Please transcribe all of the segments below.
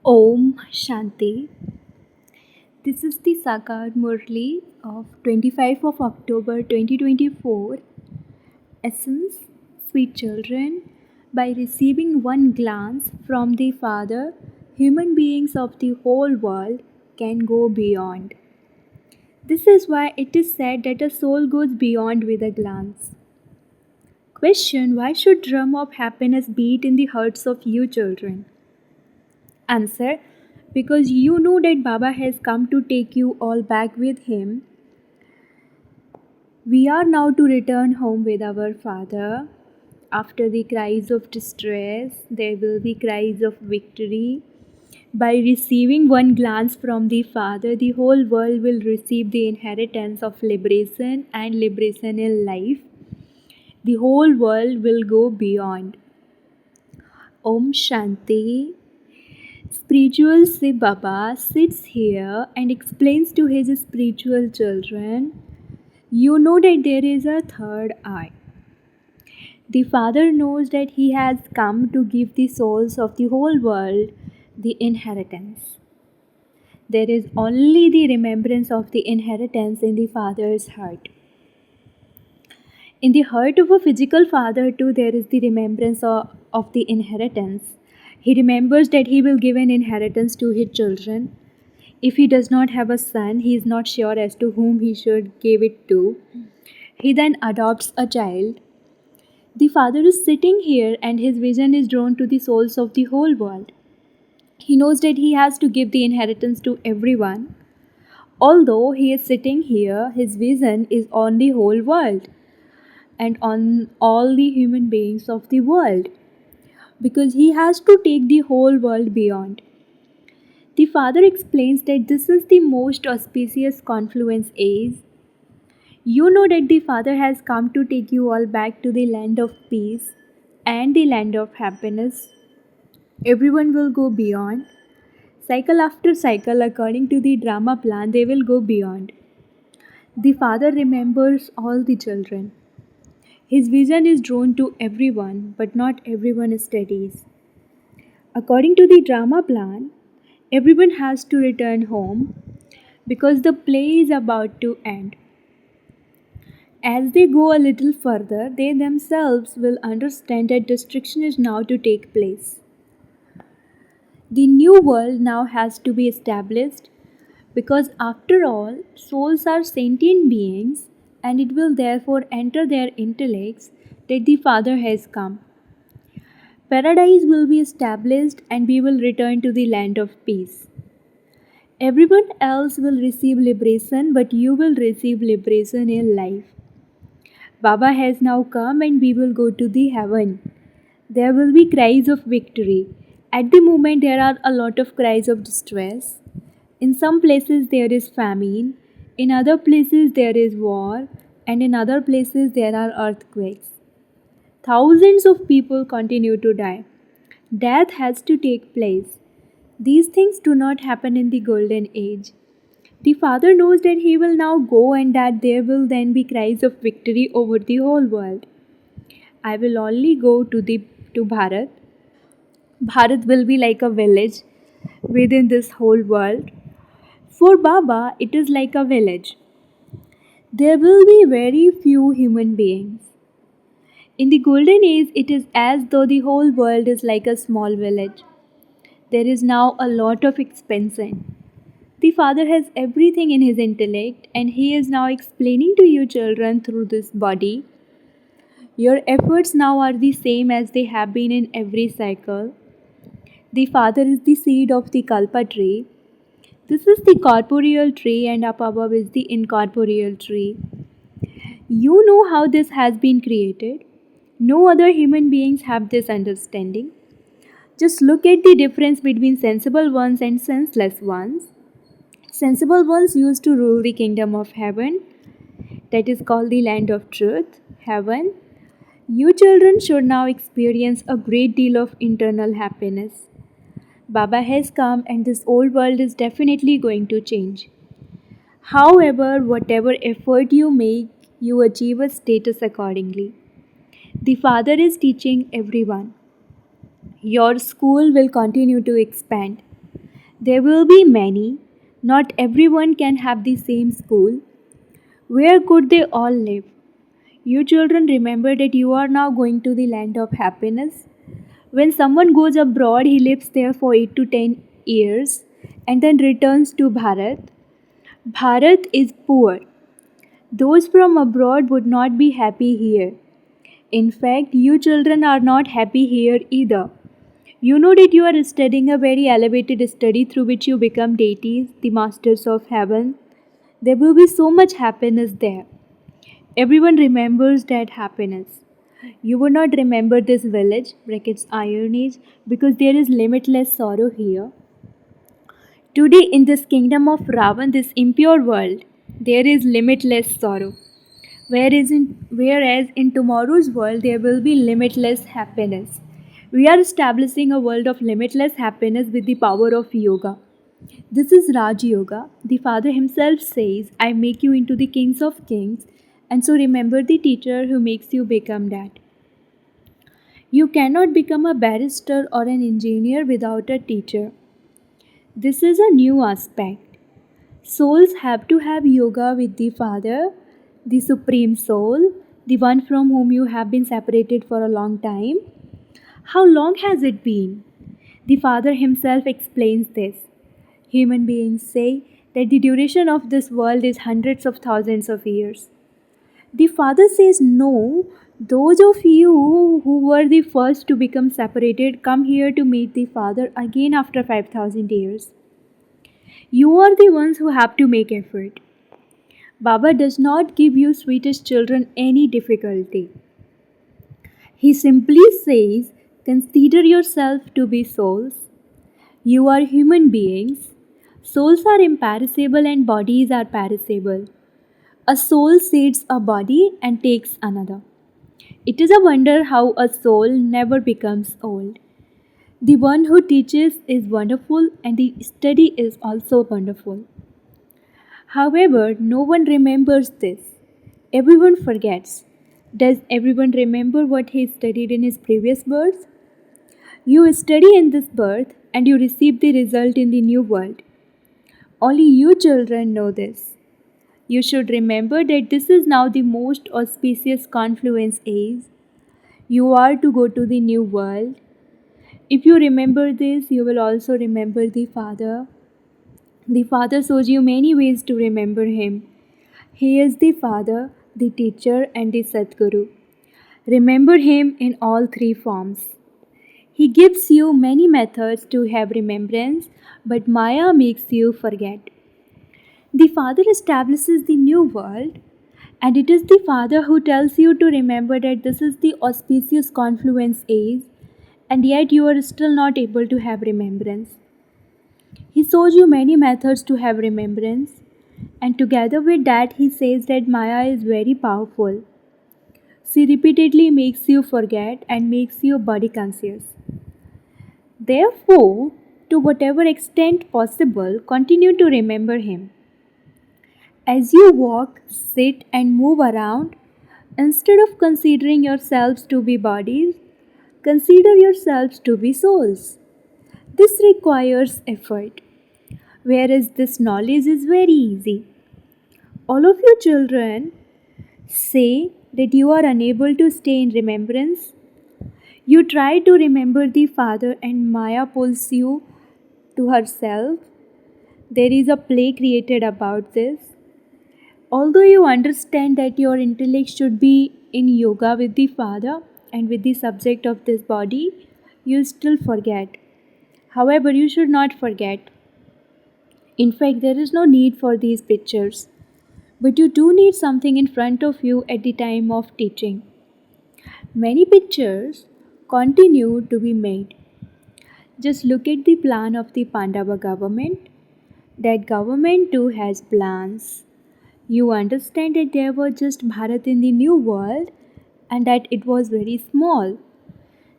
Om Shanti. This is the Sakar Murli of 25 of October 2024. Essence, sweet children, by receiving one glance from the Father, human beings of the whole world can go beyond. This is why it is said that a soul goes beyond with a glance. Question: why should drum of happiness beat in the hearts of you children? Answer: because you know that Baba has come to take you all back with him. We are now to return home with our Father. After the cries of distress, there will be cries of victory. By receiving one glance from the Father, the whole world will receive the inheritance of liberation and liberation in life. The whole world will go beyond. Om Shanti. Spiritual Sai Baba sits here and explains to his spiritual children, you know that there is a third eye. The Father knows that he has come to give the souls of the whole world the inheritance. There is only the remembrance of the inheritance in the Father's heart. In the heart of a physical father, too, there is the remembrance of the inheritance. He remembers that he will give an inheritance to his children. If he does not have a son, he is not sure as to whom he should give it to. He then adopts a child. The Father is sitting here and his vision is drawn to the souls of the whole world. He knows that he has to give the inheritance to everyone. Although he is sitting here, his vision is on the whole world and on all the human beings of the world, because he has to take the whole world beyond. The Father explains that this is the most auspicious confluence age. You know that the Father has come to take you all back to the land of peace and the land of happiness. Everyone will go beyond. Cycle after cycle, according to the drama plan, they will go beyond. The Father remembers all the children. His vision is drawn to everyone, but not everyone studies. According to the drama plan, everyone has to return home because the play is about to end. As they go a little further, they themselves will understand that destruction is now to take place. The new world now has to be established because, after all, souls are sentient beings and it will therefore enter their intellects that the Father has come. Paradise will be established and we will return to the land of peace. Everyone else will receive liberation, but you will receive liberation in life. Baba has now come and we will go to the heaven. There will be cries of victory. At the moment, there are a lot of cries of distress. In some places, there is famine. In other places, there is war. And in other places, there are earthquakes. Thousands of people continue to die. Death has to take place. These things do not happen in the golden age. The Father knows that he will now go and that there will then be cries of victory over the whole world. I will only go to Bharat. Bharat will be like a village within this whole world. For Baba, it is like a village. There will be very few human beings. In the golden age, it is as though the whole world is like a small village. There is now a lot of expansion. The Father has everything in his intellect and he is now explaining to you children through this body. Your efforts now are the same as they have been in every cycle. The Father is the seed of the Kalpa tree. This is the corporeal tree and up above is the incorporeal tree. You know how this has been created. No other human beings have this understanding. Just look at the difference between sensible ones and senseless ones. Sensible ones used to rule the kingdom of heaven, that is called the land of truth, heaven. You children should now experience a great deal of internal happiness. Baba has come and this old world is definitely going to change. However, whatever effort you make, you achieve a status accordingly. The Father is teaching everyone. Your school will continue to expand. There will be many. Not everyone can have the same school. Where could they all live? You children remember that you are now going to the land of happiness. When someone goes abroad, he lives there for 8 to 10 years and then returns to Bharat. Bharat is poor. Those from abroad would not be happy here. In fact, you children are not happy here either. You know that you are studying a very elevated study through which you become deities, the masters of heaven. There will be so much happiness there. Everyone remembers that happiness. You would not remember this village, brackets Iron Age, because there is limitless sorrow here. Today, in this kingdom of Ravan, this impure world, there is limitless sorrow. Whereas in tomorrow's world, there will be limitless happiness. We are establishing a world of limitless happiness with the power of yoga. This is Raj Yoga. The Father himself says, I make you into the kings of kings, and so remember the teacher who makes you become that. You cannot become a barrister or an engineer without a teacher. This is a new aspect. Souls have to have yoga with the Father, the Supreme Soul, the one from whom you have been separated for a long time. How long has it been? The Father himself explains this. Human beings say that the duration of this world is hundreds of thousands of years. The Father says, no, those of you who were the first to become separated come here to meet the Father again after 5,000 years. You are the ones who have to make effort. Baba does not give you sweetest children any difficulty. He simply says, consider yourself to be souls. You are human beings. Souls are imperishable and bodies are perishable. A soul seeds a body and takes another. It is a wonder how a soul never becomes old. The one who teaches is wonderful and the study is also wonderful. However, no one remembers this. Everyone forgets. Does everyone remember what he studied in his previous birth? You study in this birth and you receive the result in the new world. Only you children know this. You should remember that this is now the most auspicious confluence age. You are to go to the new world. If you remember this, you will also remember the Father. The Father shows you many ways to remember Him. He is the Father, the Teacher, and the Sadguru. Remember Him in all three forms. He gives you many methods to have remembrance, but Maya makes you forget. The Father establishes the new world, and it is the Father who tells you to remember that this is the auspicious confluence age, and yet you are still not able to have remembrance. He shows you many methods to have remembrance, and together with that, he says that Maya is very powerful. She repeatedly makes you forget and makes you body conscious. Therefore, to whatever extent possible, continue to remember Him. As you walk, sit, and move around, instead of considering yourselves to be bodies, consider yourselves to be souls. This requires effort, whereas this knowledge is very easy. All of you children say that you are unable to stay in remembrance. You try to remember the Father, and Maya pulls you to herself. There is a play created about this. Although you understand that your intellect should be in yoga with the Father and with the subject of this body, you still forget. However, you should not forget. In fact, there is no need for these pictures. But you do need something in front of you at the time of teaching. Many pictures continue to be made. Just look at the plan of the Pandava government. That government too has plans. You understand that there was just Bharat in the new world and that it was very small.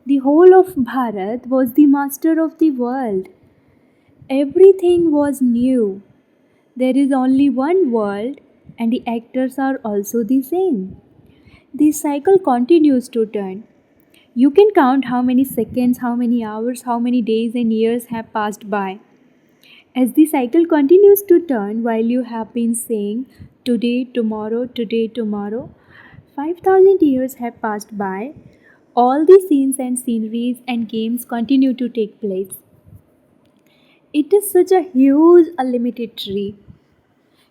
The whole of Bharat was the master of the world. Everything was new. There is only one world and the actors are also the same. The cycle continues to turn. You can count how many seconds, how many hours, how many days and years have passed by. As the cycle continues to turn while you have been saying today, tomorrow, 5,000 years have passed by. All the scenes and sceneries and games continue to take place. It is such a huge, unlimited tree.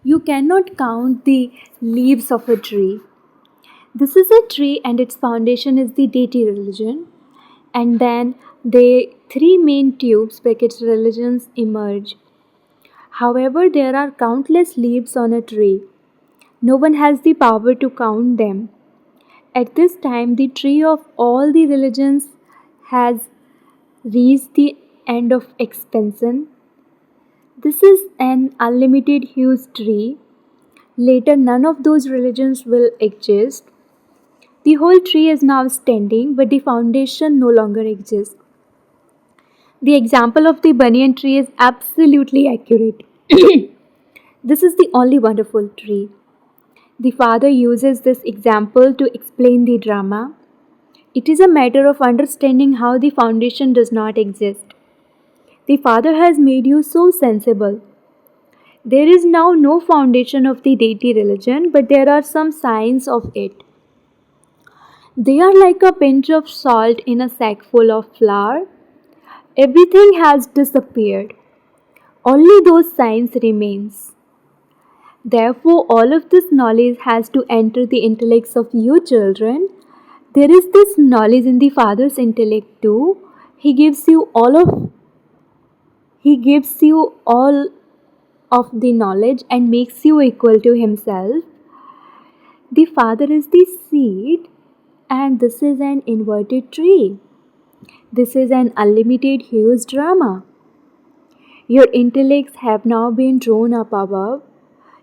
You cannot count the leaves of a tree. This is a tree, and its foundation is the deity religion. And then the three main tubes, brackets religions, emerge. However, there are countless leaves on a tree. No one has the power to count them. At this time, the tree of all the religions has reached the end of expansion. This is an unlimited huge tree. Later, none of those religions will exist. The whole tree is now standing, but the foundation no longer exists. The example of the banyan tree is absolutely accurate. This is the only wonderful tree. The father uses this example to explain the drama. It is a matter of understanding how the foundation does not exist. The father has made you so sensible. There is now no foundation of the deity religion, but there are some signs of it. They are like a pinch of salt in a sack full of flour. Everything has disappeared. Only those signs remains. Therefore, all of this knowledge has to enter the intellects of you children. There is this knowledge in the Father's intellect too. He gives you all of the knowledge and makes you equal to himself. The Father is the seed, and this is an inverted tree. This is an unlimited huge drama. Your intellects have now been drawn up above.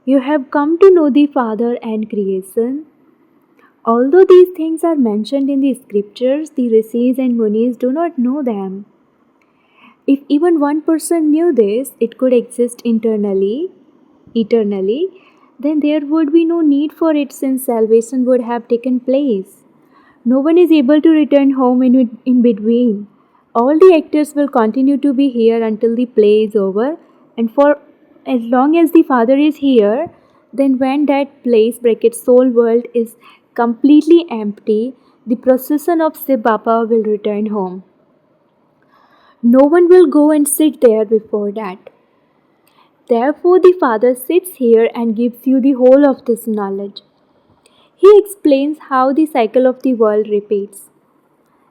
You have come to know the Father and creation. Although these things are mentioned in the scriptures, the rishis and munis do not know them. If even one person knew this, it could exist eternally, then there would be no need for it since salvation would have taken place. No one is able to return home in between. All the actors will continue to be here until the play is over, and for as long as the Father is here, then when that place, bracket soul world, is completely empty, the procession of Shiv Baba will return home. No one will go and sit there before that. Therefore, the Father sits here and gives you the whole of this knowledge. He explains how the cycle of the world repeats.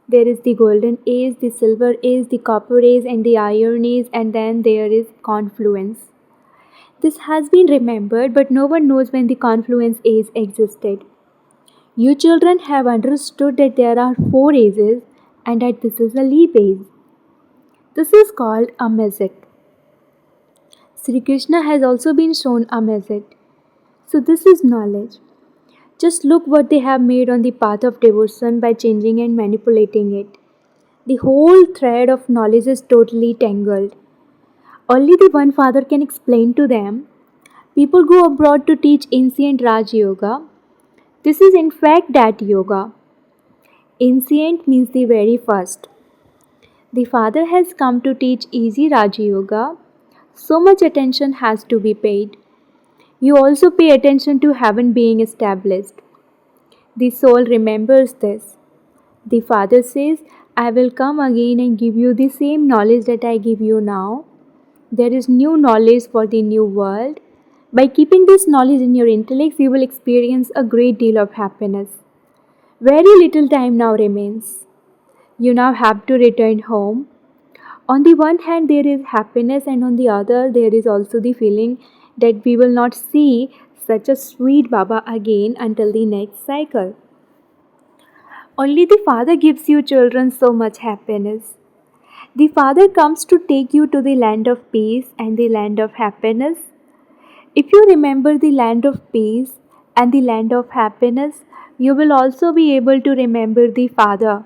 There is the golden age, the silver age, the copper age, and the iron age, and then there is confluence. This has been remembered, but no one knows when the confluence age existed. You children have understood that there are 4 ages and that this is a leap age. This is called a messet. Sri Krishna has also been shown a messet. So this is knowledge. Just look what they have made on the path of devotion by changing and manipulating it. The whole thread of knowledge is totally tangled. Only the one Father can explain to them. People go abroad to teach ancient Raj Yoga. This is in fact that yoga. Ancient means the very first. The Father has come to teach easy Raja Yoga. So much attention has to be paid. You also pay attention to heaven being established. The soul remembers this. The Father says, I will come again and give you the same knowledge that I give you now. There is new knowledge for the new world. By keeping this knowledge in your intellect, you will experience a great deal of happiness. Very little time now remains. You now have to return home. On the one hand, there is happiness, and on the other, there is also the feeling that we will not see such a sweet Baba again until the next cycle. Only the Father gives you children so much happiness. The Father comes to take you to the land of peace and the land of happiness. If you remember the land of peace and the land of happiness, you will also be able to remember the Father.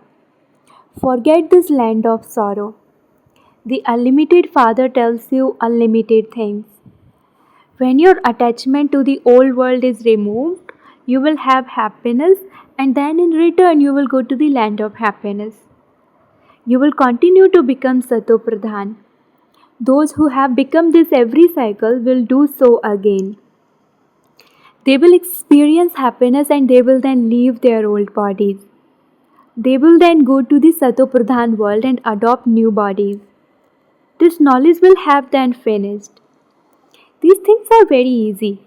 Forget this land of sorrow. The unlimited Father tells you unlimited things. When your attachment to the old world is removed, you will have happiness, and then in return you will go to the land of happiness. You will continue to become Sato Pradhan. Those who have become this every cycle will do so again. They will experience happiness and they will then leave their old bodies. They will then go to the Satopradhan world and adopt new bodies. This knowledge will have then finished. These things are very easy.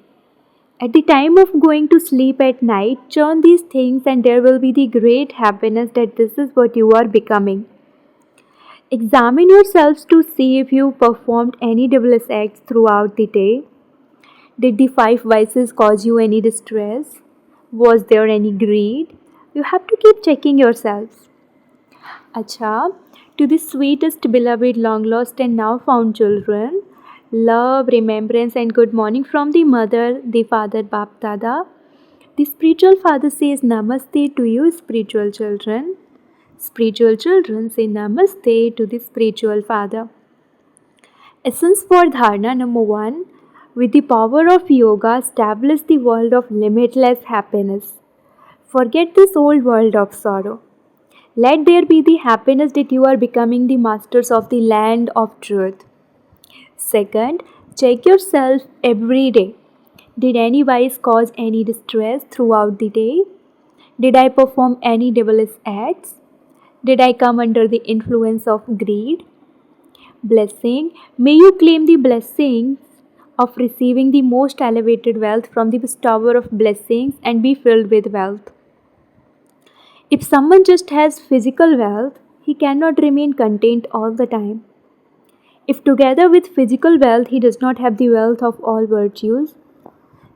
At the time of going to sleep at night, churn these things and there will be the great happiness that this is what you are becoming. Examine yourselves to see if you performed any devilish acts throughout the day. Did the five vices cause you any distress? Was there any greed? You have to keep checking yourselves. Acha, to the sweetest, beloved, long lost, and now found children, love, remembrance, and good morning from the mother, the father, Bap Dada. The spiritual father says Namaste to you, spiritual children. Spiritual children say Namaste to the spiritual father. Essence for Dharana number 1. With the power of yoga, establish the world of limitless happiness. Forget this old world of sorrow. Let there be the happiness that you are becoming the masters of the land of truth. Second, check yourself every day. Did any vice cause any distress throughout the day? Did I perform any devilish acts? Did I come under the influence of greed? Blessing. May you claim the blessings of receiving the most elevated wealth from the bestower of blessings and be filled with wealth. If someone just has physical wealth, he cannot remain content all the time. If together with physical wealth he does not have the wealth of all virtues,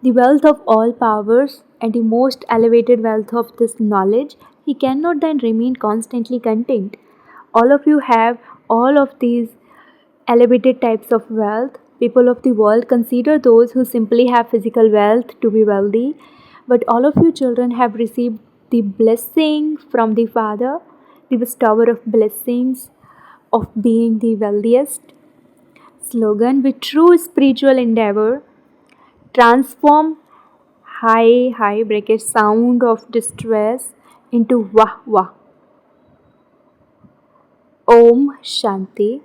the wealth of all powers, and the most elevated wealth of this knowledge, he cannot then remain constantly content. All of you have all of these elevated types of wealth. People of the world consider those who simply have physical wealth to be wealthy, but all of you children have received the blessing from the Father, the bestower of blessings, of being the wealthiest. Slogan: with true spiritual endeavor, transform high bracket sound of distress into wah wah. Om Shanti.